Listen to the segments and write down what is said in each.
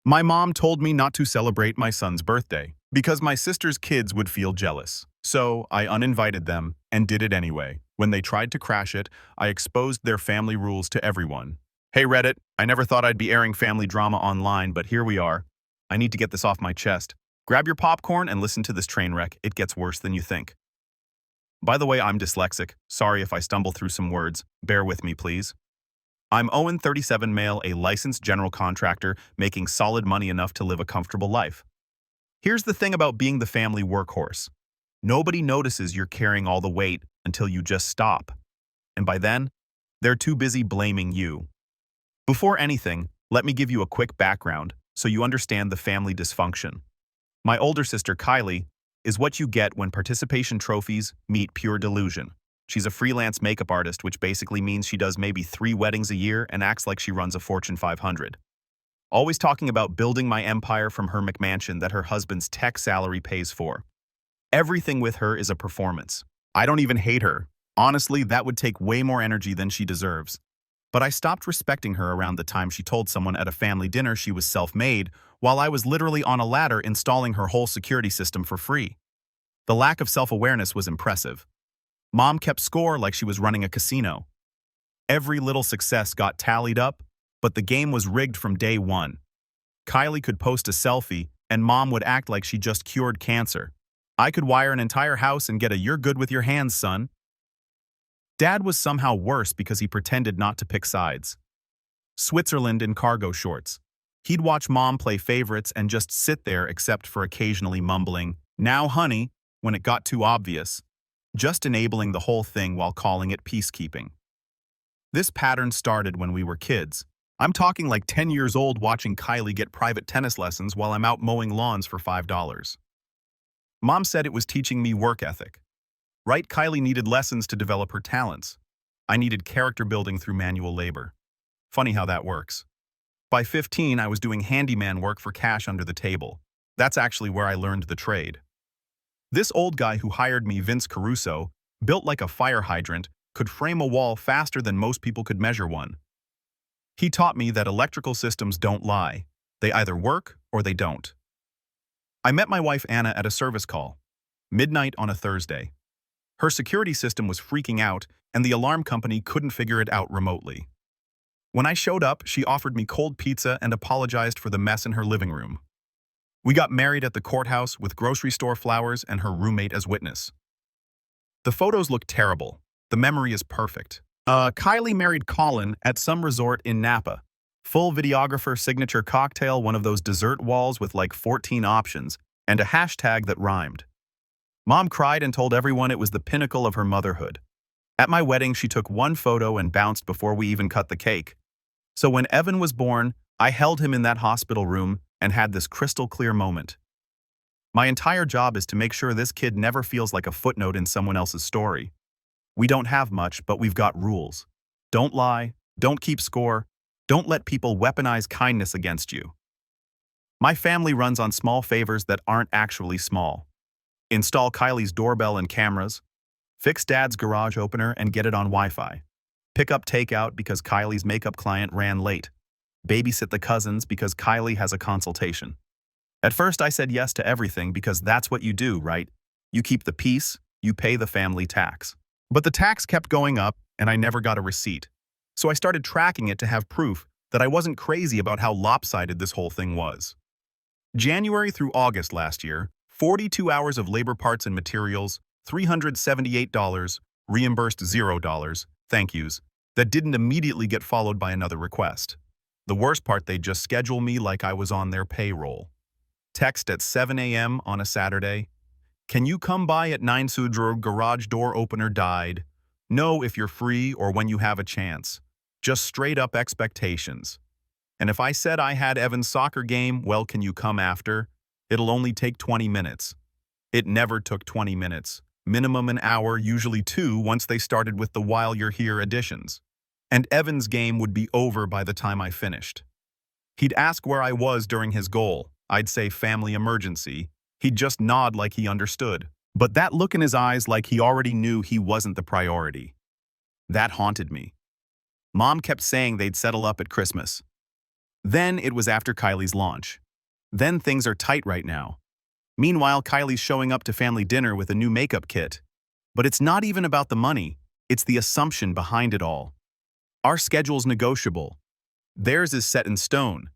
My mom told me not to celebrate my son's birthday because my sister's kids would feel jealous. So I uninvited them and did it anyway. When they tried to crash it, I exposed their family rules to everyone. Hey Reddit, I never thought I'd be airing family drama online, but here we are. I need to get this off my chest. Grab your popcorn and listen to this train wreck. It gets worse than you think. By the way, I'm dyslexic. Sorry if I stumble through some words. Bear with me, please. I'm Owen, 37 male, a licensed general contractor, making solid money enough to live a comfortable life. Here's the thing about being the family workhorse. Nobody notices you're carrying all the weight until you just stop. And by then, they're too busy blaming you. Before anything, let me give you a quick background so you understand the family dysfunction. My older sister, Kylie, is what you get when participation trophies meet pure delusion. She's a freelance makeup artist, which basically means she does maybe 3 weddings a year and acts like she runs a Fortune 500. Always talking about building my empire from her McMansion that her husband's tech salary pays for. Everything with her is a performance. I don't even hate her. Honestly, that would take way more energy than she deserves. But I stopped respecting her around the time she told someone at a family dinner she was self-made, while I was literally on a ladder installing her whole security system for free. The lack of self-awareness was impressive. Mom kept score like she was running a casino. Every little success got tallied up, but the game was rigged from day one. Kylie could post a selfie, and Mom would act like she just cured cancer. I could wire an entire house and get a "you're good with your hands, son." Dad was somehow worse because he pretended not to pick sides. Switzerland in cargo shorts. He'd watch Mom play favorites and just sit there except for occasionally mumbling, "Now, honey," when it got too obvious. Just enabling the whole thing while calling it peacekeeping. This pattern started when we were kids. I'm talking like 10 years old watching Kylie get private tennis lessons while I'm out mowing lawns for $5. Mom said it was teaching me work ethic. Right, Kylie needed lessons to develop her talents. I needed character building through manual labor. Funny how that works. By 15, I was doing handyman work for cash under the table. That's actually where I learned the trade. This old guy who hired me, Vince Caruso, built like a fire hydrant, could frame a wall faster than most people could measure one. He taught me that electrical systems don't lie. They either work or they don't. I met my wife Anna at a service call. Midnight on a Thursday. Her security system was freaking out, and the alarm company couldn't figure it out remotely. When I showed up, she offered me cold pizza and apologized for the mess in her living room. We got married at the courthouse with grocery store flowers and her roommate as witness. The photos look terrible. The memory is perfect. Kylie married Colin at some resort in Napa. Full videographer signature cocktail, one of those dessert walls with like 14 options, and a hashtag that rhymed. Mom cried and told everyone it was the pinnacle of her motherhood. At my wedding, she took one photo and bounced before we even cut the cake. So when Evan was born, I held him in that hospital room and had this crystal clear moment. My entire job is to make sure this kid never feels like a footnote in someone else's story. We don't have much, but we've got rules. Don't lie, don't keep score, don't let people weaponize kindness against you. My family runs on small favors that aren't actually small. Install Kylie's doorbell and cameras, fix Dad's garage opener and get it on Wi-Fi. Pick up takeout because Kylie's makeup client ran late. Babysit the cousins because Kylie has a consultation. At first I said yes to everything because that's what you do, right? You keep the peace, you pay the family tax. But the tax kept going up and I never got a receipt. So I started tracking it to have proof that I wasn't crazy about how lopsided this whole thing was. January through August last year, 42 hours of labor parts and materials, $378, reimbursed $0, thank yous, that didn't immediately get followed by another request. The worst part, they just schedule me like I was on their payroll. Text at 7 a.m. on a Saturday. Can you come by at 9 Sudro, garage door opener died. No if you're free or when you have a chance. Just straight up expectations. And if I said I had Evan's soccer game, well, can you come after? It'll only take 20 minutes. It never took 20 minutes. Minimum an hour, usually 2 once they started with the while you're here additions. And Evan's game would be over by the time I finished. He'd ask where I was during his goal. I'd say family emergency. He'd just nod like he understood. But that look in his eyes like he already knew he wasn't the priority. That haunted me. Mom kept saying they'd settle up at Christmas. Then it was after Kylie's launch. Then things are tight right now. Meanwhile, Kylie's showing up to family dinner with a new makeup kit. But it's not even about the money, it's the assumption behind it all. Our schedule's negotiable. Theirs is set in stone.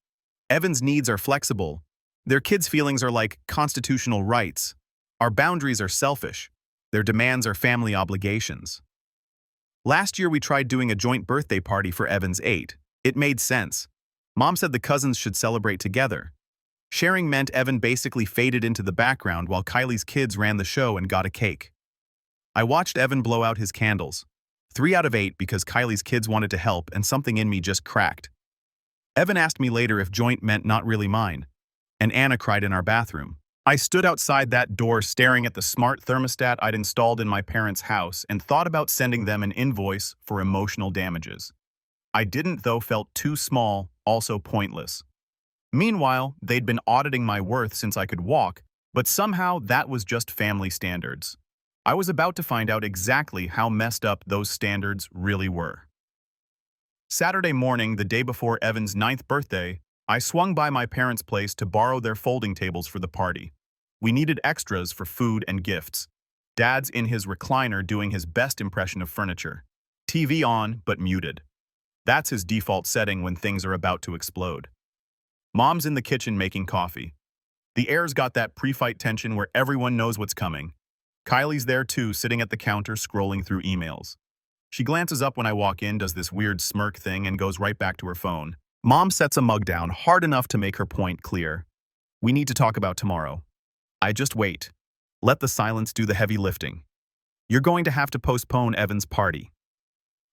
Evan's needs are flexible. Their kids' feelings are like constitutional rights. Our boundaries are selfish. Their demands are family obligations. Last year we tried doing a joint birthday party for Evan's 8. It made sense. Mom said the cousins should celebrate together. Sharing meant Evan basically faded into the background while Kylie's kids ran the show and got a cake. I watched Evan blow out his candles. 3 out of 8 because Kylie's kids wanted to help and something in me just cracked. Evan asked me later if joint meant not really mine. And Anna cried in our bathroom. I stood outside that door staring at the smart thermostat I'd installed in my parents' house and thought about sending them an invoice for emotional damages. I didn't, though, felt too small, also pointless. Meanwhile, they'd been auditing my worth since I could walk, but somehow that was just family standards. I was about to find out exactly how messed up those standards really were. Saturday morning, the day before Evan's 9th birthday, I swung by my parents' place to borrow their folding tables for the party. We needed extras for food and gifts. Dad's in his recliner doing his best impression of furniture. TV on, but muted. That's his default setting when things are about to explode. Mom's in the kitchen making coffee. The air's got that pre-fight tension where everyone knows what's coming. Kylie's there too, sitting at the counter scrolling through emails. She glances up when I walk in, does this weird smirk thing, and goes right back to her phone. Mom sets a mug down hard enough to make her point clear. We need to talk about tomorrow. I just wait. Let the silence do the heavy lifting. You're going to have to postpone Evan's party.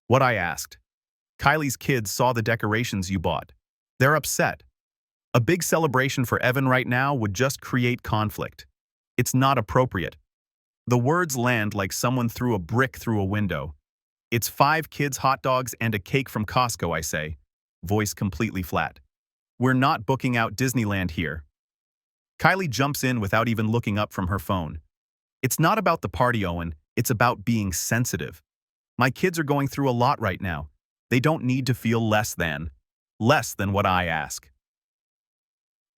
What I asked. Kylie's kids saw the decorations you bought. They're upset. A big celebration for Evan right now would just create conflict. It's not appropriate. The words land like someone threw a brick through a window. It's 5 kids, hot dogs, and a cake from Costco, I say, voice completely flat. We're not booking out Disneyland here. Kylie jumps in without even looking up from her phone. It's not about the party, Owen. It's about being sensitive. My kids are going through a lot right now. They don't need to feel less than what I ask.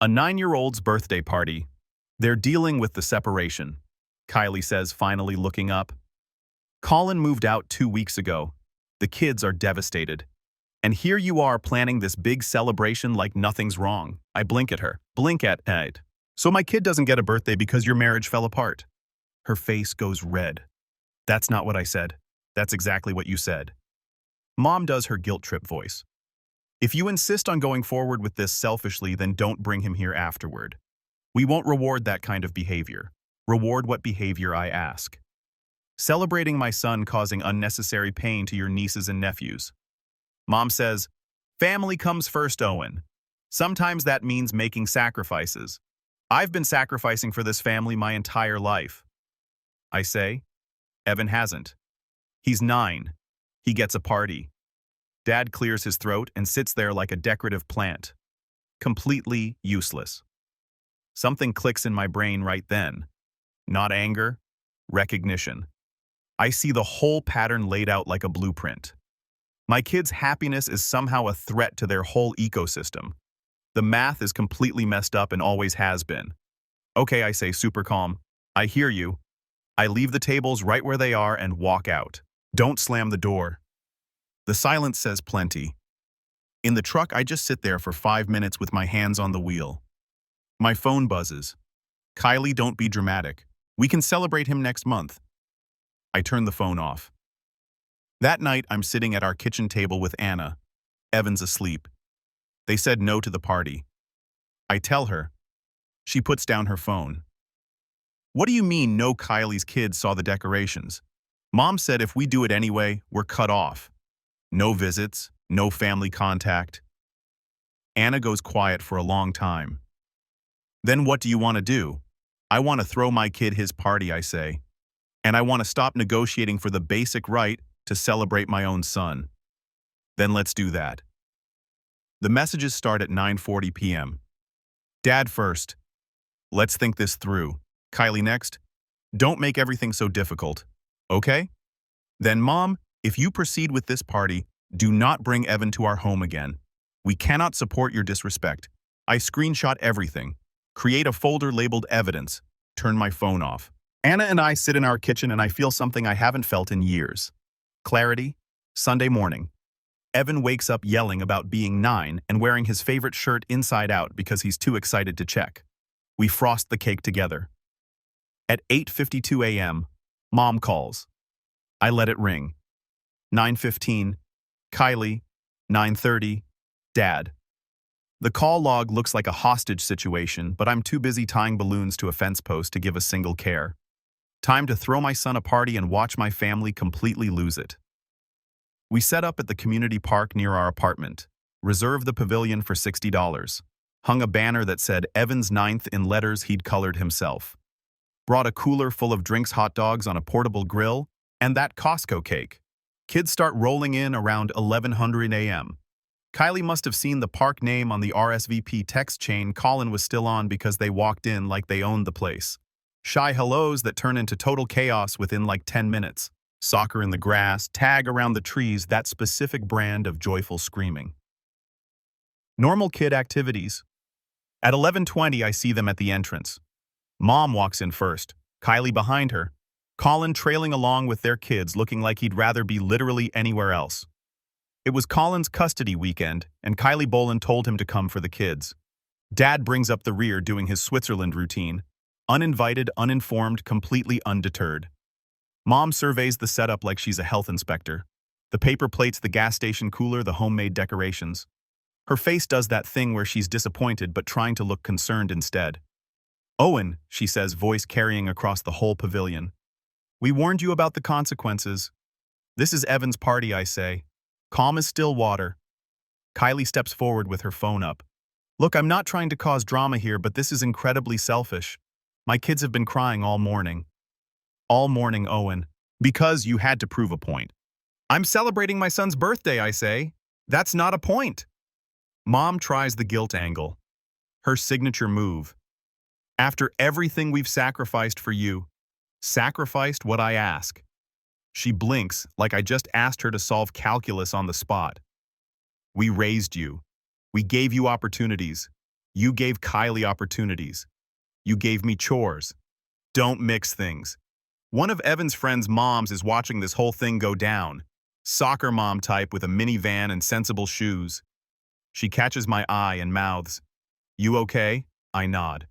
A 9-year-old's birthday party. They're dealing with the separation, Kylie says, finally looking up. Colin moved out 2 weeks ago. The kids are devastated. And here you are planning this big celebration like nothing's wrong. I blink at her. Blink at Ed. So my kid doesn't get a birthday because your marriage fell apart. Her face goes red. That's not what I said. That's exactly what you said. Mom does her guilt trip voice. If you insist on going forward with this selfishly, then don't bring him here afterward. We won't reward that kind of behavior. Reward what behavior I ask. Celebrating my son causing unnecessary pain to your nieces and nephews. Mom says, family comes first, Owen. Sometimes that means making sacrifices. I've been sacrificing for this family my entire life. I say, Evan hasn't. He's 9. He gets a party. Dad clears his throat and sits there like a decorative plant. Completely useless. Something clicks in my brain right then. Not anger, recognition. I see the whole pattern laid out like a blueprint. My kids' happiness is somehow a threat to their whole ecosystem. The math is completely messed up and always has been. Okay, I say, super calm. I hear you. I leave the tables right where they are and walk out. Don't slam the door. The silence says plenty. In the truck, I just sit there for 5 minutes with my hands on the wheel. My phone buzzes. Kylie, don't be dramatic. We can celebrate him next month. I turn the phone off. That night, I'm sitting at our kitchen table with Anna. Evan's asleep. They said no to the party. I tell her. She puts down her phone. What do you mean no? Kylie's kids saw the decorations? Mom said if we do it anyway, we're cut off. No visits, no family contact. Anna goes quiet for a long time. Then what do you want to do? I want to throw my kid his party, I say. And I want to stop negotiating for the basic right to celebrate my own son. Then let's do that. The messages start at 9:40 p.m. Dad first. Let's think this through. Kylie next. Don't make everything so difficult. Okay? Then Mom, if you proceed with this party, do not bring Evan to our home again. We cannot support your disrespect. I screenshot everything. Create a folder labeled evidence. Turn my phone off. Anna and I sit in our kitchen and I feel something I haven't felt in years. Clarity. Sunday morning. Evan wakes up yelling about being 9 and wearing his favorite shirt inside out because he's too excited to check. We frost the cake together. At 8:52 a.m., Mom calls. I let it ring. 9:15, Kylie. 9:30, Dad. The call log looks like a hostage situation, but I'm too busy tying balloons to a fence post to give a single care. Time to throw my son a party and watch my family completely lose it. We set up at the community park near our apartment, reserved the pavilion for $60, hung a banner that said Evan's 9th in letters he'd colored himself, brought a cooler full of drinks, hot dogs on a portable grill, and that Costco cake. Kids start rolling in around 1100 a.m. Kylie must have seen the park name on the RSVP text chain Colin was still on because they walked in like they owned the place. Shy hellos that turn into total chaos within like 10 minutes. Soccer in the grass, tag around the trees, that specific brand of joyful screaming. Normal kid activities. At 11:20, I see them at the entrance. Mom walks in first, Kylie behind her, Colin trailing along with their kids looking like he'd rather be literally anywhere else. It was Colin's custody weekend, and Kylie Boland told him to come for the kids. Dad brings up the rear doing his Switzerland routine, uninvited, uninformed, completely undeterred. Mom surveys the setup like she's a health inspector. The paper plates, the gas station cooler, the homemade decorations. Her face does that thing where she's disappointed but trying to look concerned instead. Owen, she says, voice carrying across the whole pavilion. We warned you about the consequences. This is Evan's party, I say. Calm as still water. Kylie steps forward with her phone up. Look, I'm not trying to cause drama here, but this is incredibly selfish. My kids have been crying all morning. All morning, Owen. Because you had to prove a point. I'm celebrating my son's birthday, I say. That's not a point. Mom tries the guilt angle. Her signature move. After everything we've sacrificed for you, sacrificed what I ask. She blinks like I just asked her to solve calculus on the spot. We raised you. We gave you opportunities. You gave Kylie opportunities. You gave me chores. Don't mix things. One of Evan's friend's moms is watching this whole thing go down. Soccer mom type with a minivan and sensible shoes. She catches my eye and mouths. You okay? I nod.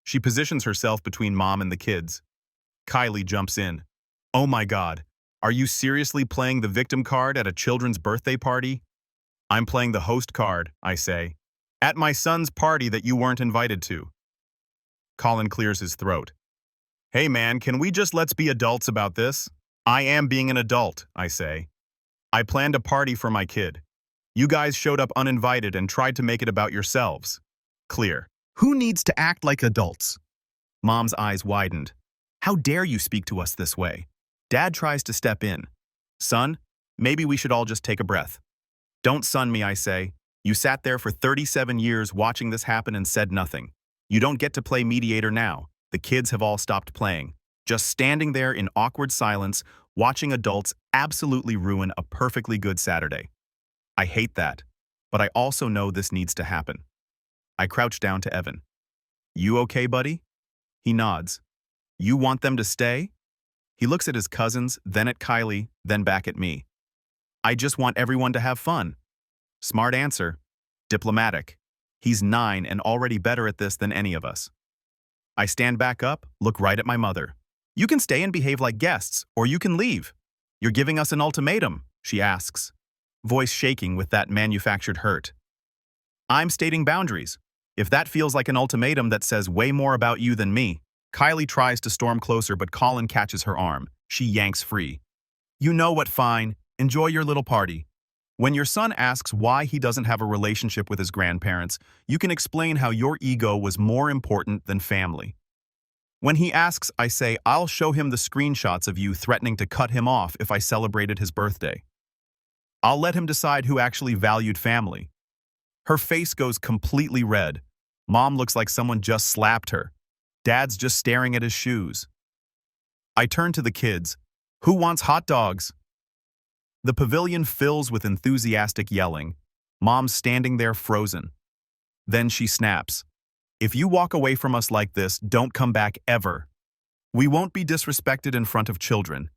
She positions herself between Mom and the kids. Kylie jumps in. Oh my God, are you seriously playing the victim card at a children's birthday party? I'm playing the host card, I say. At my son's party that you weren't invited to. Colin clears his throat. Hey man, can we just let's be adults about this? I am being an adult, I say. I planned a party for my kid. You guys showed up uninvited and tried to make it about yourselves. Clear. Who needs to act like adults? Mom's eyes widened. How dare you speak to us this way? Dad tries to step in. Son, maybe we should all just take a breath. Don't son me, I say. You sat there for 37 years watching this happen and said nothing. You don't get to play mediator now. The kids have all stopped playing. Just standing there in awkward silence, watching adults absolutely ruin a perfectly good Saturday. I hate that, but I also know this needs to happen. I crouch down to Evan. You okay, buddy? He nods. You want them to stay? He looks at his cousins, then at Kylie, then back at me. I just want everyone to have fun. Smart answer. Diplomatic. He's 9 and already better at this than any of us. I stand back up, look right at my mother. You can stay and behave like guests, or you can leave. You're giving us an ultimatum, she asks, voice shaking with that manufactured hurt. I'm stating boundaries. If that feels like an ultimatum that says way more about you than me. Kylie tries to storm closer, but Colin catches her arm. She yanks free. You know what, fine. Enjoy your little party. When your son asks why he doesn't have a relationship with his grandparents, you can explain how your ego was more important than family. When he asks, I say, I'll show him the screenshots of you threatening to cut him off if I celebrated his birthday. I'll let him decide who actually valued family. Her face goes completely red. Mom looks like someone just slapped her. Dad's just staring at his shoes. I turn to the kids. Who wants hot dogs? The pavilion fills with enthusiastic yelling. Mom's standing there frozen. Then she snaps. If you walk away from us like this, don't come back ever. We won't be disrespected in front of children.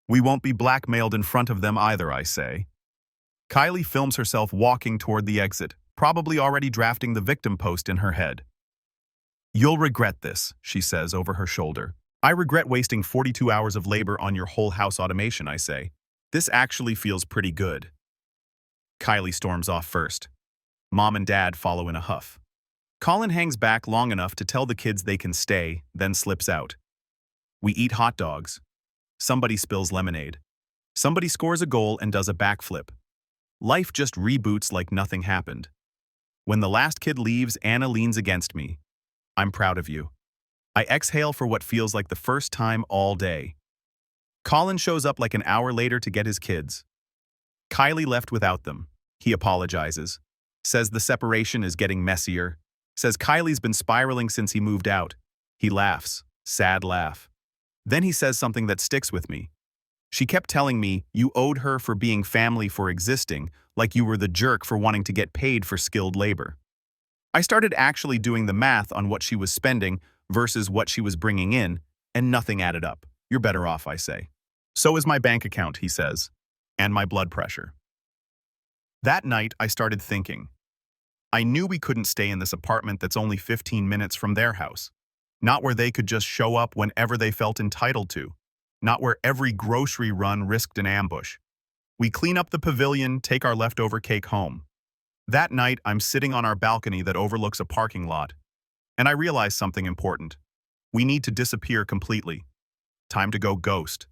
We won't be blackmailed in front of them either, I say. Kylie films herself walking toward the exit, probably already drafting the victim post in her head. You'll regret this, she says over her shoulder. I regret wasting 42 hours of labor on your whole house automation, I say. This actually feels pretty good. Kylie storms off first. Mom and Dad follow in a huff. Colin hangs back long enough to tell the kids they can stay, then slips out. We eat hot dogs. Somebody spills lemonade. Somebody scores a goal and does a backflip. Life just reboots like nothing happened. When the last kid leaves, Anna leans against me. I'm proud of you. I exhale for what feels like the first time all day. Colin shows up like an hour later to get his kids. Kylie left without them. He apologizes. Says the separation is getting messier. Says Kylie's been spiraling since he moved out. He laughs. Sad laugh. Then he says something that sticks with me. She kept telling me you owed her for being family for existing, like you were the jerk for wanting to get paid for skilled labor. I started actually doing the math on what she was spending versus what she was bringing in, and nothing added up. You're better off, I say. So is my bank account, he says, and my blood pressure. That night, I started thinking. I knew we couldn't stay in this apartment that's only 15 minutes from their house. Not where they could just show up whenever they felt entitled to. Not where every grocery run risked an ambush. We clean up the pavilion, take our leftover cake home. That night, I'm sitting on our balcony that overlooks a parking lot. And I realize something important. We need to disappear completely. Time to go ghost.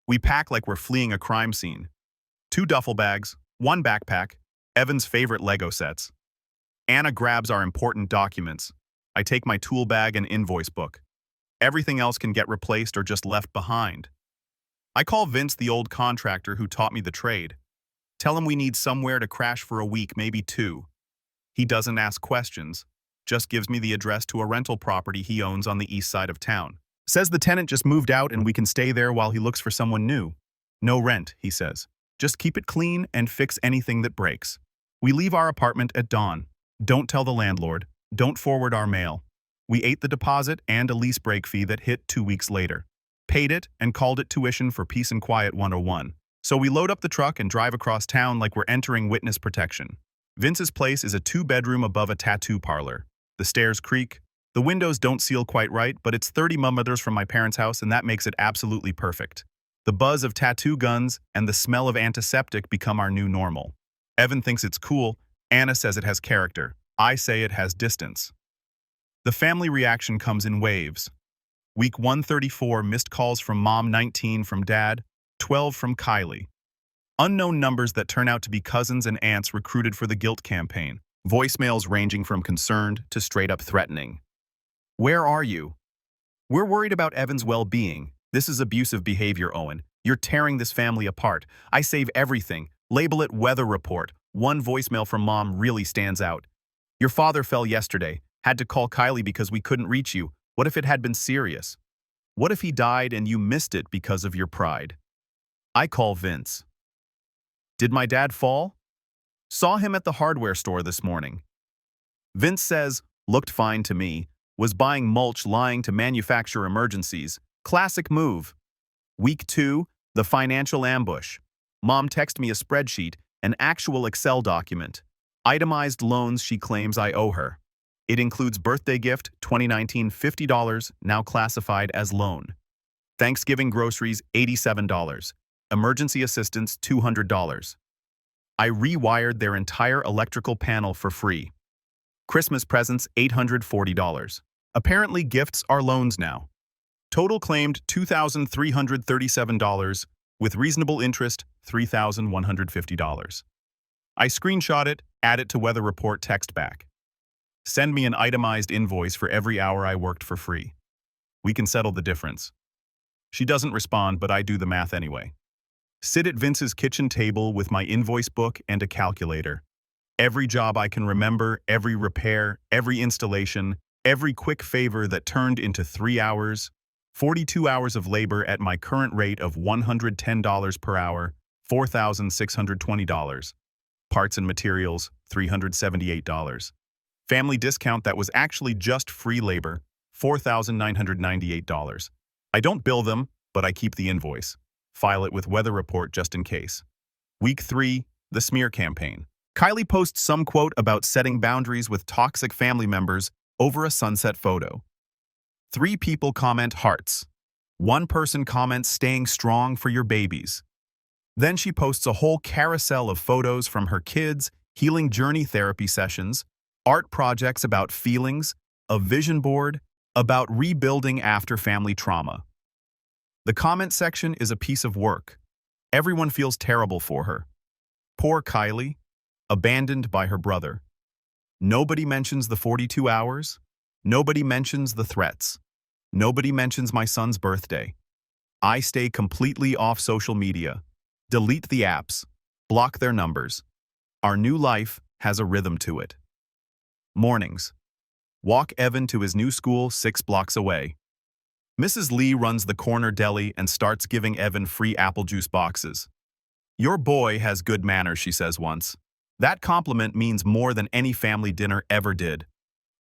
We pack like we're fleeing a crime scene. 2 duffel bags, 1 backpack, Evan's favorite Lego sets. Anna grabs our important documents. I take my tool bag and invoice book. Everything else can get replaced or just left behind. I call Vince, the old contractor who taught me the trade. Tell him we need somewhere to crash for a week, maybe 2. He doesn't ask questions, just gives me the address to a rental property he owns on the east side of town. Says the tenant just moved out and we can stay there while he looks for someone new. No rent, he says. Just keep it clean and fix anything that breaks. We leave our apartment at dawn. Don't tell the landlord. Don't forward our mail. We ate the deposit and a lease break fee that hit 2 weeks later. Paid it and called it tuition for Peace and Quiet 101. So we load up the truck and drive across town like we're entering witness protection. Vince's place is a 2-bedroom above a tattoo parlor. The stairs creak. The windows don't seal quite right, but it's 30 millimeters from my parents' house and that makes it absolutely perfect. The buzz of tattoo guns and the smell of antiseptic become our new normal. Evan thinks it's cool. Anna says it has character. I say it has distance. The family reaction comes in waves. Week 134, missed calls from Mom, 19 from Dad, 12 from Kylie. Unknown numbers that turn out to be cousins and aunts recruited for the guilt campaign. Voicemails ranging from concerned to straight up threatening. Where are you? We're worried about Evan's well-being. This is abusive behavior, Owen. You're tearing this family apart. I save everything. Label it weather report. One voicemail from Mom really stands out. Your father fell yesterday. Had to call Kylie because we couldn't reach you. What if it had been serious? What if he died and you missed it because of your pride? I call Vince. Did my dad fall? Saw him at the hardware store this morning. Vince says, looked fine to me, was buying mulch lying to manufacture emergencies. Classic move. Week 2, the financial ambush. Mom texted me a spreadsheet, an actual Excel document. Itemized loans she claims I owe her. It includes birthday gift, 2019, $50, now classified as loan. Thanksgiving groceries, $87. Emergency assistance, $200. I rewired their entire electrical panel for free. Christmas presents, $840. Apparently gifts are loans now. Total claimed $2,337, with reasonable interest, $3,150. I screenshot it, add it to weather report, text back. Send me an itemized invoice for every hour I worked for free. We can settle the difference. She doesn't respond, but I do the math anyway. Sit at Vince's kitchen table with my invoice book and a calculator. Every job I can remember, every repair, every installation, every quick favor that turned into 3 hours, 42 hours of labor at my current rate of $110 per hour, $4,620. Parts and materials, $378. Family discount that was actually just free labor, $4,998. I don't bill them, but I keep the invoice. File it with weather report just in case. Week 3, the smear campaign. Kylie posts some quote about setting boundaries with toxic family members over a sunset photo. 3 people comment hearts. 1 person comments staying strong for your babies. Then she posts a whole carousel of photos from her kids, healing journey therapy sessions, art projects about feelings, a vision board about rebuilding after family trauma. The comment section is a piece of work. Everyone feels terrible for her. Poor Kylie, abandoned by her brother. Nobody mentions the 42 hours. Nobody mentions the threats. Nobody mentions my son's birthday. I stay completely off social media. Delete the apps. Block their numbers. Our new life has a rhythm to it. Mornings. Walk Evan to his new school 6 blocks away. Mrs. Lee runs the corner deli and starts giving Evan free apple juice boxes. Your boy has good manners, she says once. That compliment means more than any family dinner ever did.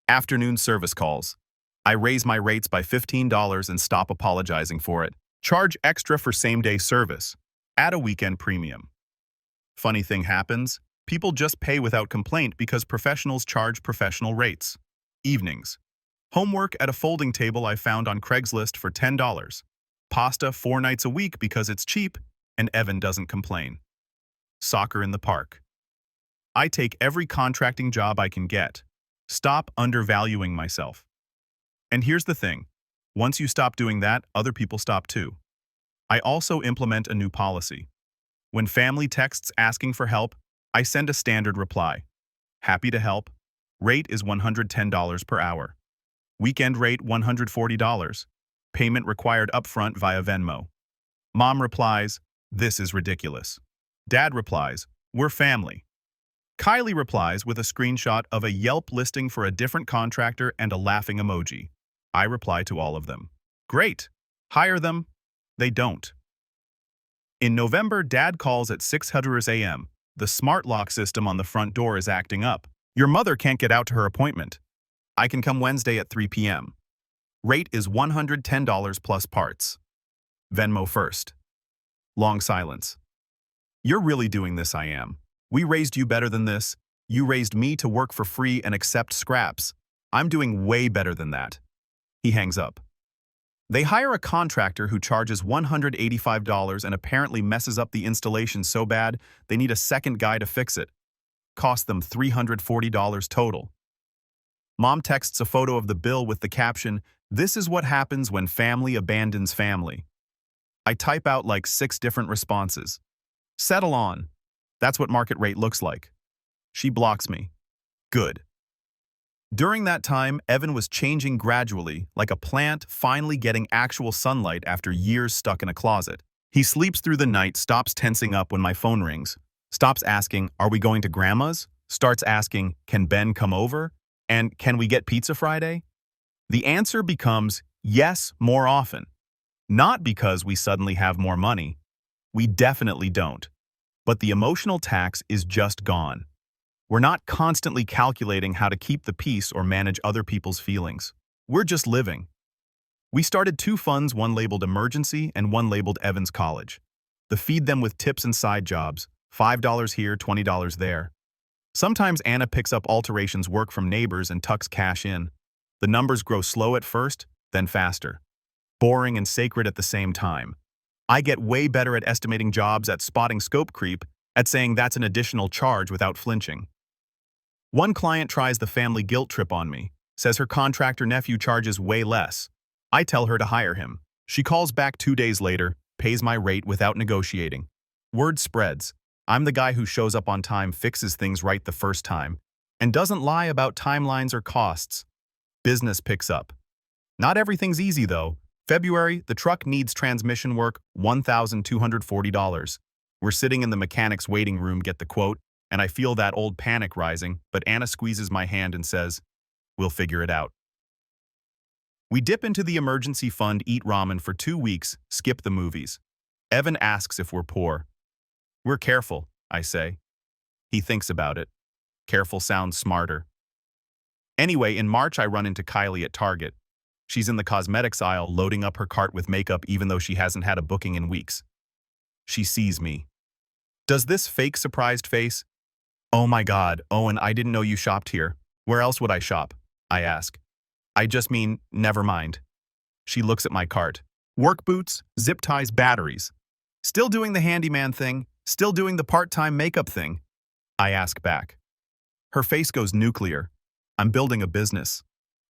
Afternoon service calls. I raise my rates by $15 and stop apologizing for it. Charge extra for same-day service. Add a weekend premium. Funny thing happens, people just pay without complaint because professionals charge professional rates. Evenings. Homework at a folding table I found on Craigslist for $10. Pasta 4 nights a week because it's cheap, and Evan doesn't complain. Soccer in the park. I take every contracting job I can get. Stop undervaluing myself. And here's the thing. Once you stop doing that, other people stop too. I also implement a new policy. When family texts asking for help, I send a standard reply. Happy to help. Rate is $110 per hour. Weekend rate $140. Payment required upfront via Venmo. Mom replies, this is ridiculous. Dad replies, we're family. Kylie replies with a screenshot of a Yelp listing for a different contractor and a laughing emoji. I reply to all of them. Great. Hire them. They don't. In November, Dad calls at 6:00 a.m. The smart lock system on the front door is acting up. Your mother can't get out to her appointment. I can come Wednesday at 3 p.m. Rate is $110 plus parts. Venmo first. Long silence. You're really doing this, I am. We raised you better than this. You raised me to work for free and accept scraps. I'm doing way better than that. He hangs up. They hire a contractor who charges $185 and apparently messes up the installation so bad they need a second guy to fix it. Cost them $340 total. Mom texts a photo of the bill with the caption, "This is what happens when family abandons family." I type out like 6 different responses. Settle on. That's what market rate looks like. She blocks me. Good. During that time, Evan was changing gradually, like a plant finally getting actual sunlight after years stuck in a closet. He sleeps through the night, stops tensing up when my phone rings, stops asking, "Are we going to Grandma's?" Starts asking, "Can Ben come over?" And "Can we get pizza Friday?" The answer becomes yes more often. Not because we suddenly have more money. We definitely don't. But the emotional tax is just gone. We're not constantly calculating how to keep the peace or manage other people's feelings. We're just living. We started 2 funds, one labeled Emergency and one labeled Evan's College. The feed them with tips and side jobs, $5 here, $20 there. Sometimes Anna picks up alterations work from neighbors and tucks cash in. The numbers grow slow at first, then faster. Boring and sacred at the same time. I get way better at estimating jobs, at spotting scope creep, at saying that's an additional charge without flinching. One client tries the family guilt trip on me, says her contractor nephew charges way less. I tell her to hire him. She calls back 2 days later, pays my rate without negotiating. Word spreads. I'm the guy who shows up on time, fixes things right the first time, and doesn't lie about timelines or costs. Business picks up. Not everything's easy though. February, the truck needs transmission work, $1,240. We're sitting in the mechanic's waiting room, get the quote, and I feel that old panic rising, but Anna squeezes my hand and says, "We'll figure it out." We dip into the emergency fund, eat ramen for 2 weeks, skip the movies. Evan asks if we're poor. We're careful, I say. He thinks about it. Careful sounds smarter. Anyway, in March, I run into Kylie at Target. She's in the cosmetics aisle loading up her cart with makeup even though she hasn't had a booking in weeks. She sees me. Does this fake surprised face? Oh my God, Owen, I didn't know you shopped here. Where else would I shop? I ask. I just mean, never mind. She looks at my cart. Work boots, zip ties, batteries. Still doing the handyman thing? Still doing the part-time makeup thing? I ask back. Her face goes nuclear. I'm building a business.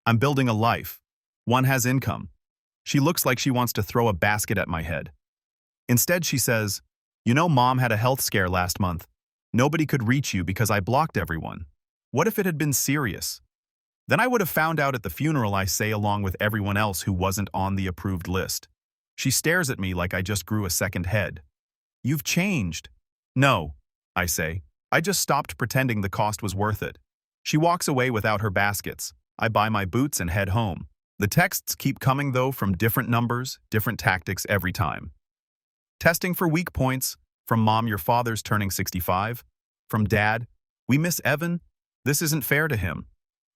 I'm building a life. One has income. She looks like she wants to throw a basket at my head. Instead, she says, "You know, Mom had a health scare last month. Nobody could reach you because I blocked everyone. What if it had been serious? Then I would have found out at the funeral," I say, along with everyone else who wasn't on the approved list. She stares at me like I just grew a second head. "You've changed." "No," I say. "I just stopped pretending the cost was worth it." She walks away without her baskets. I buy my boots and head home. The texts keep coming, though, from different numbers, different tactics every time. Testing for weak points. From Mom, "Your father's turning 65. From Dad, "We miss Evan. This isn't fair to him."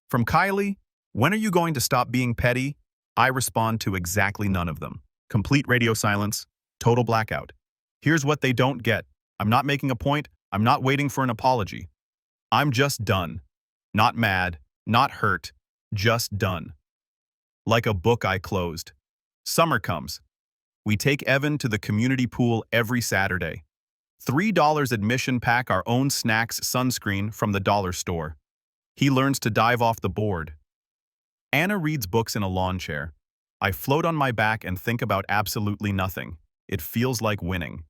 From Kylie, "When are you going to stop being petty?" I respond to exactly none of them. Complete radio silence. Total blackout. Here's what they don't get. I'm not making a point. I'm not waiting for an apology. I'm just done. Not mad, not hurt, just done. Like a book I closed. Summer comes. We take Evan to the community pool every Saturday. $3 admission, pack our own snacks, sunscreen from the dollar store. He learns to dive off the board. Anna reads books in a lawn chair. I float on my back and think about absolutely nothing. It feels like winning.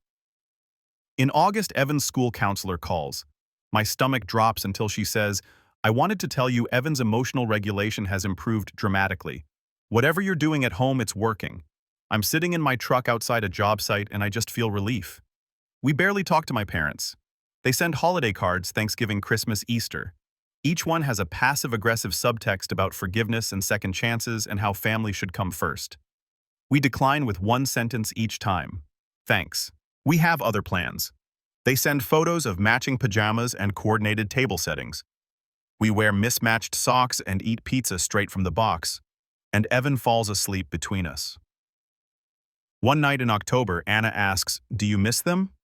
In August, Evan's school counselor calls. My stomach drops until she says, "I wanted to tell you Evan's emotional regulation has improved dramatically. Whatever you're doing at home, it's working." I'm sitting in my truck outside a job site and I just feel relief. We barely talk to my parents. They send holiday cards Thanksgiving, Christmas, Easter. Each one has a passive-aggressive subtext about forgiveness and second chances and how family should come first. We decline with one sentence each time. "Thanks. We have other plans." They send photos of matching pajamas and coordinated table settings. We wear mismatched socks and eat pizza straight from the box. And Evan falls asleep between us. One night in October, Anna asks, "Do you miss them?"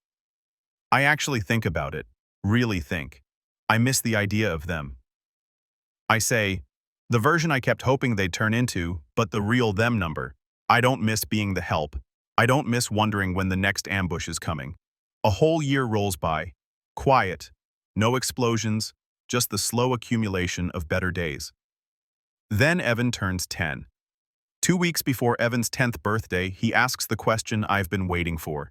I actually think about it. Really think. I miss the idea of them. I say, the version I kept hoping they'd turn into, but the real them number. I don't miss being the help. I don't miss wondering when the next ambush is coming. A whole year rolls by. Quiet. No explosions. Just the slow accumulation of better days. Then Evan turns 10. 2 weeks before Evan's 10th birthday, he asks the question I've been waiting for.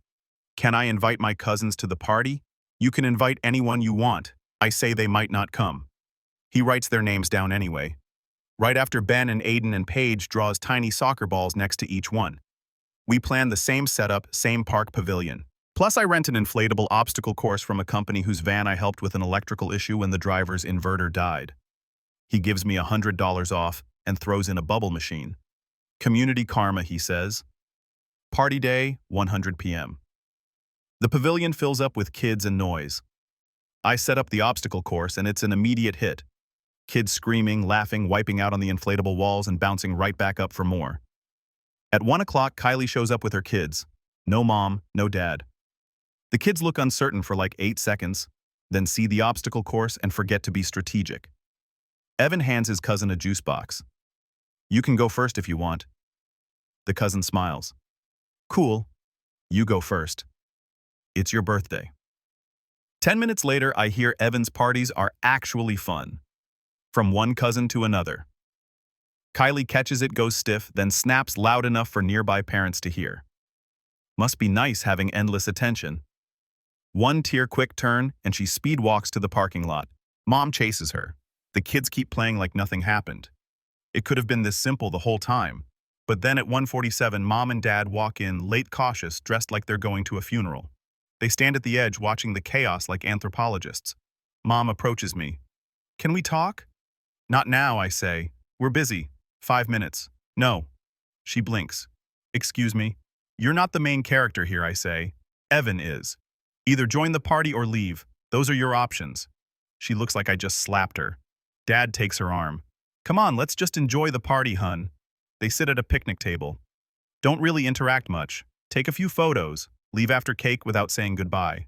"Can I invite my cousins to the party?" "You can invite anyone you want." I say they might not come. He writes their names down anyway. Right after Ben and Aiden and Paige draws tiny soccer balls next to each one. We plan the same setup, same park pavilion. Plus, I rent an inflatable obstacle course from a company whose van I helped with an electrical issue when the driver's inverter died. He gives me $100 off and throws in a bubble machine. Community karma, he says. Party day, 100 p.m. The pavilion fills up with kids and noise. I set up the obstacle course and it's an immediate hit. Kids screaming, laughing, wiping out on the inflatable walls and bouncing right back up for more. At 1 o'clock, Kylie shows up with her kids. No mom, no dad. The kids look uncertain for like 8 seconds, then see the obstacle course and forget to be strategic. Evan hands his cousin a juice box. "You can go first if you want." The cousin smiles. "Cool. You go first. It's your birthday." 10 minutes later, I hear Evan's parties are actually fun. From one cousin to another. Kylie catches it, goes stiff, then snaps loud enough for nearby parents to hear. Must be nice having endless attention. One tear quick turn, and she speed walks to the parking lot. Mom chases her. The kids keep playing like nothing happened. It could have been this simple the whole time. But then at 1:47, Mom and Dad walk in, late cautious, dressed like they're going to a funeral. They stand at the edge watching the chaos like anthropologists. Mom approaches me. "Can we talk?" "Not now," I say. "We're busy. 5 minutes." "No." She blinks. "Excuse me." "You're not the main character here," I say. "Evan is. Either join the party or leave. Those are your options. She looks like I just slapped her. Dad takes her arm. Come on, let's just enjoy the party, hun. They sit at a picnic table. Don't really interact much. Take a few photos. Leave after cake without saying goodbye.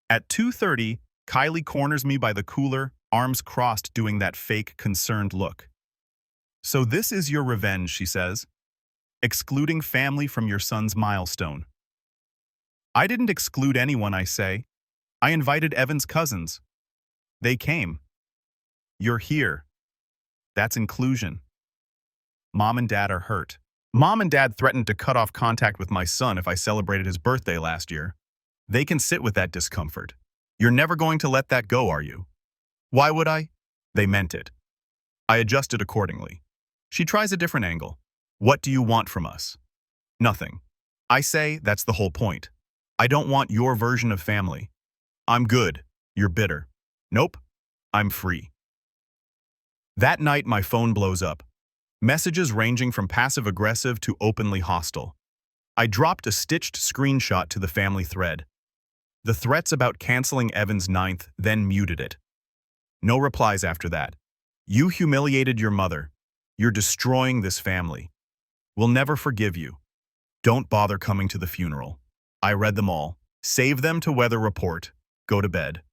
At 2:30, Kylie corners me by the cooler, arms crossed, doing that fake, concerned look. So this is your revenge, she says. Excluding family from your son's milestone. I didn't exclude anyone, I say. I invited Evan's cousins. They came. You're here. That's inclusion. Mom and Dad are hurt. Mom and Dad threatened to cut off contact with my son if I celebrated his birthday last year. They can sit with that discomfort. You're never going to let that go, are you? Why would I? They meant it. I adjusted accordingly. She tries a different angle. What do you want from us? Nothing. I say that's the whole point. I don't want your version of family. I'm good. You're bitter. Nope. I'm free. That night, my phone blows up. Messages ranging from passive-aggressive to openly hostile. I dropped a stitched screenshot to the family thread. The threats about canceling Evan's 9th then muted it. No replies after that. You humiliated your mother. You're destroying this family. We'll never forgive you. Don't bother coming to the funeral. I read them all. Save them to weather report. Go to bed.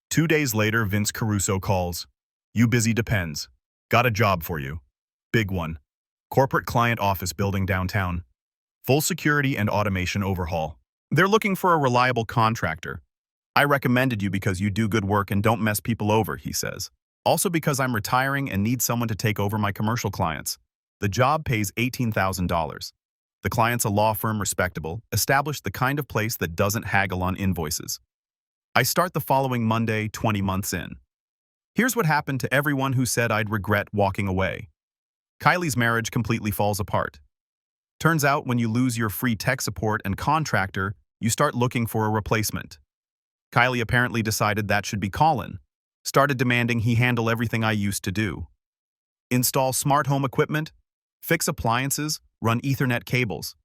2 days later, Vince Caruso calls. You busy? Depends. Got a job for you. Big one. Corporate client office building downtown. Full security and automation overhaul. They're looking for a reliable contractor. I recommended you because you do good work and don't mess people over, he says. Also because I'm retiring and need someone to take over my commercial clients. The job pays $18,000. The client's a law firm, respectable, established, the kind of place that doesn't haggle on invoices. I start the following Monday, 20 months in. Here's what happened to everyone who said I'd regret walking away. Kylie's marriage completely falls apart. Turns out when you lose your free tech support and contractor, you start looking for a replacement. Kylie apparently decided that should be Colin. Started demanding he handle everything I used to do. Install smart home equipment, fix appliances, run Ethernet cables.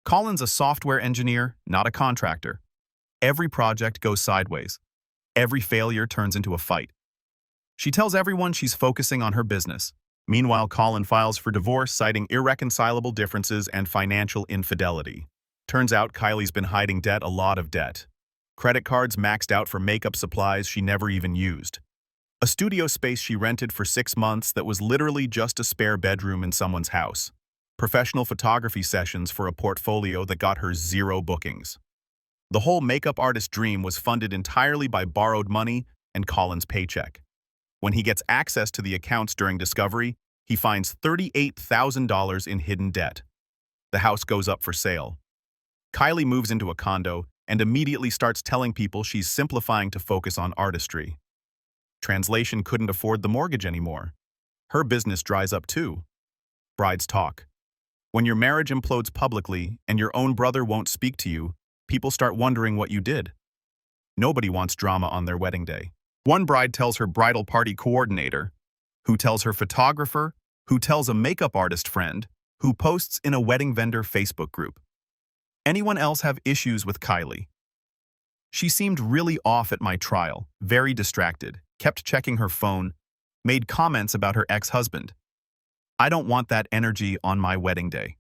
Colin's a software engineer, not a contractor. Every project goes sideways. Every failure turns into a fight. She tells everyone she's focusing on her business. Meanwhile, Colin files for divorce, citing irreconcilable differences and financial infidelity. Turns out Kylie's been hiding debt, a lot of debt. Credit cards maxed out for makeup supplies she never even used. A studio space she rented for 6 months that was literally just a spare bedroom in someone's house. Professional photography sessions for a portfolio that got her 0 bookings. The whole makeup artist dream was funded entirely by borrowed money and Colin's paycheck. When he gets access to the accounts during discovery, he finds $38,000 in hidden debt. The house goes up for sale. Kylie moves into a condo and immediately starts telling people she's simplifying to focus on artistry. Translation: couldn't afford the mortgage anymore. Her business dries up too. Brides talk. When your marriage implodes publicly and your own brother won't speak to you, people start wondering what you did. Nobody wants drama on their wedding day. One bride tells her bridal party coordinator, who tells her photographer, who tells a makeup artist friend, who posts in a wedding vendor Facebook group. Anyone else have issues with Kylie? She seemed really off at my trial, very distracted, kept checking her phone, made comments about her ex-husband. I don't want that energy on my wedding day.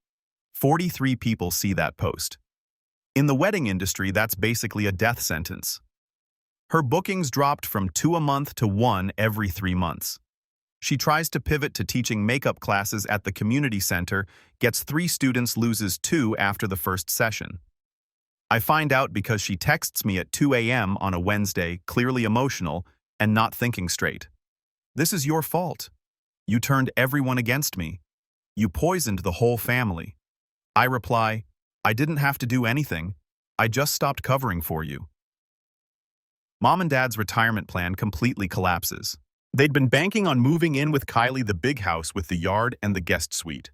43 people see that post. In the wedding industry, that's basically a death sentence. Her bookings dropped from 2 a month to 1 every 3 months. She tries to pivot to teaching makeup classes at the community center, gets 3 students, loses 2 after the first session. I find out because she texts me at 2 a.m. on a Wednesday, clearly emotional and not thinking straight. This is your fault. You turned everyone against me. You poisoned the whole family. I reply, I didn't have to do anything. I just stopped covering for you. Mom and Dad's retirement plan completely collapses. They'd been banking on moving in with Kylie, the big house with the yard and the guest suite.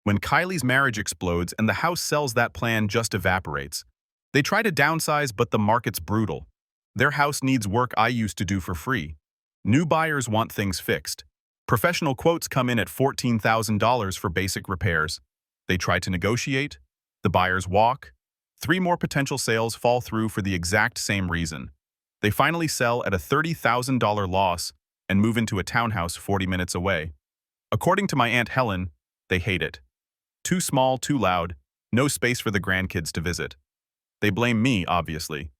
When Kylie's marriage explodes and the house sells, that plan just evaporates. They try to downsize, but the market's brutal. Their house needs work I used to do for free. New buyers want things fixed. Professional quotes come in at $14,000 for basic repairs. They try to negotiate. The buyers walk. 3 more potential sales fall through for the exact same reason. They finally sell at a $30,000 loss and move into a townhouse 40 minutes away. According to my Aunt Helen, they hate it. Too small, too loud, no space for the grandkids to visit. They blame me, obviously.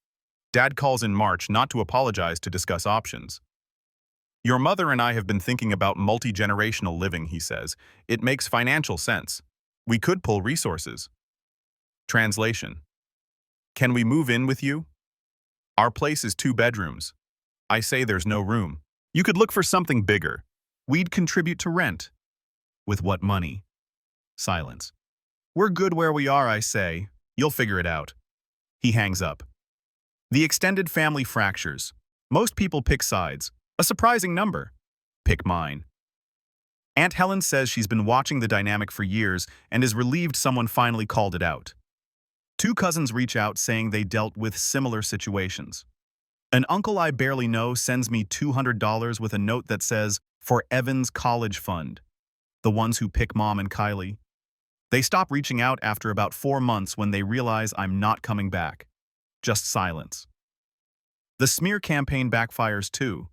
Dad calls in March not to apologize to discuss options. Your mother and I have been thinking about multi-generational living, he says. It makes financial sense. We could pull resources. Translation. Can we move in with you? Our place is 2 bedrooms. I say there's no room. You could look for something bigger. We'd contribute to rent. With what money? Silence. We're good where we are, I say. You'll figure it out. He hangs up. The extended family fractures. Most people pick sides. A surprising number. Pick mine. Aunt Helen says she's been watching the dynamic for years and is relieved someone finally called it out. 2 cousins reach out saying they dealt with similar situations. An uncle I barely know sends me $200 with a note that says, "For Evan's college fund." The ones who pick Mom and Kylie. They stop reaching out after about 4 months when they realize I'm not coming back. Just silence. The smear campaign backfires too.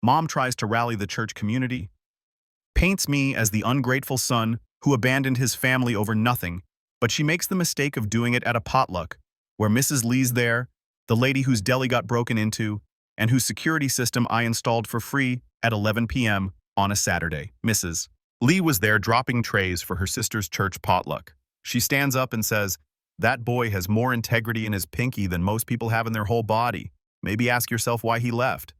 Mom tries to rally the church community, paints me as the ungrateful son who abandoned his family over nothing, but she makes the mistake of doing it at a potluck, where Mrs. Lee's there, the lady whose deli got broken into, and whose security system I installed for free at 11 p.m. on a Saturday. Mrs. Lee was there dropping trays for her sister's church potluck. She stands up and says, "That boy has more integrity in his pinky than most people have in their whole body. Maybe ask yourself why he left."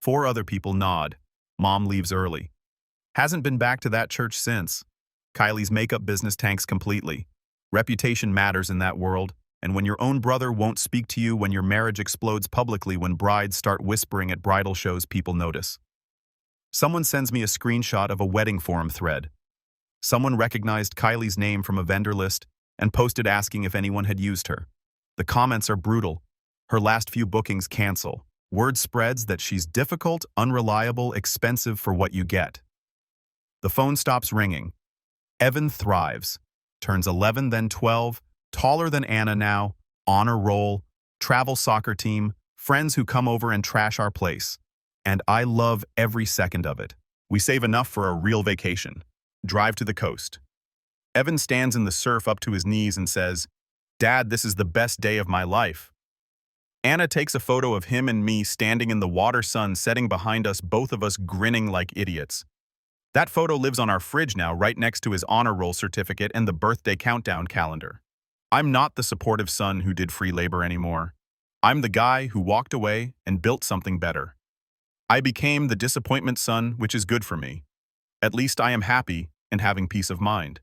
4 other people nod. Mom leaves early. Hasn't been back to that church since. Kylie's makeup business tanks completely. Reputation matters in that world, and when your own brother won't speak to you when your marriage explodes publicly when brides start whispering at bridal shows, people notice. Someone sends me a screenshot of a wedding forum thread. Someone recognized Kylie's name from a vendor list and posted asking if anyone had used her. The comments are brutal. Her last few bookings cancel. Word spreads that she's difficult, unreliable, expensive for what you get. The phone stops ringing. Evan thrives. Turns 11, then 12, taller than Anna now, honor roll, travel soccer team, friends who come over and trash our place. And I love every second of it. We save enough for a real vacation. Drive to the coast. Evan stands in the surf up to his knees and says, "Dad, this is the best day of my life." Anna takes a photo of him and me standing in the water sun setting behind us, both of us grinning like idiots. That photo lives on our fridge now, right next to his honor roll certificate and the birthday countdown calendar. I'm not the supportive son who did free labor anymore. I'm the guy who walked away and built something better. I became the disappointment son, which is good for me. At least I am happy and having peace of mind.